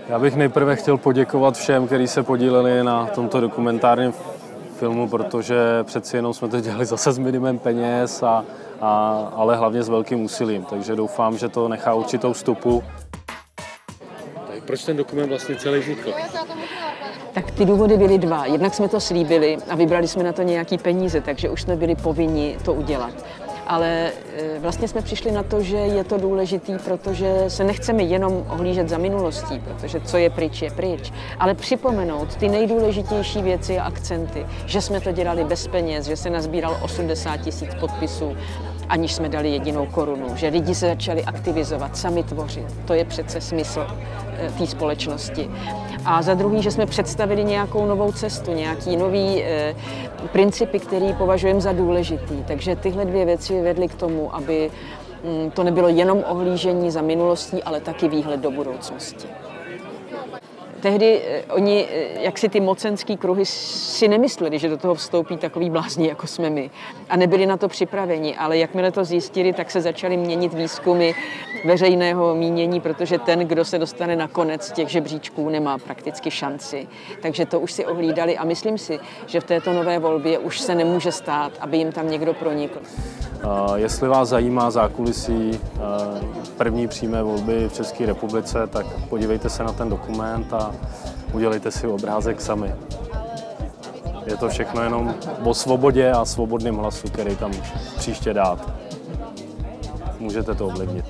Já bych nejprve chtěl poděkovat všem, kteří se podíleli na tomto dokumentárním filmu, protože přeci jenom jsme to dělali zase s minimem peněz, ale hlavně s velkým úsilím. Takže doufám, že to nechá určitou stopu. Tak proč ten dokument vlastně celý vznikl? Tak ty důvody byly dva. Jednak jsme to slíbili a vybrali jsme na to nějaký peníze, takže už jsme byli povinni to udělat. Ale vlastně jsme přišli na to, že je to důležitý, protože se nechceme jenom ohlížet za minulostí, protože co je pryč, ale připomenout ty nejdůležitější věci a akcenty, že jsme to dělali bez peněz, že se nazbíral 80 000 podpisů, aniž jsme dali jedinou korunu, že lidi se začali aktivizovat, sami tvořit. To je přece smysl té společnosti. A za druhý, že jsme představili nějakou novou cestu, nějaký nový principy, který považujeme za důležitý. Takže tyhle dvě věci vedly k tomu, aby to nebylo jenom ohlížení za minulostí, ale taky výhled do budoucnosti. Tehdy oni, jak si ty mocenský kruhy, si nemysleli, že do toho vstoupí takový blázni, jako jsme my. A nebyli na to připraveni, ale jakmile to zjistili, tak se začaly měnit výzkumy veřejného mínění, protože ten, kdo se dostane na konec těch žebříčků, nemá prakticky šanci. Takže to už si ohlídali a myslím si, že v této nové volbě už se nemůže stát, aby jim tam někdo pronikl. Jestli vás zajímá zákulisí první přímé volby v České republice, tak podívejte se na ten dokument a udělejte si obrázek sami. Je to všechno jenom o svobodě a svobodném hlasu, který tam příště dát. Můžete to ovlivnit.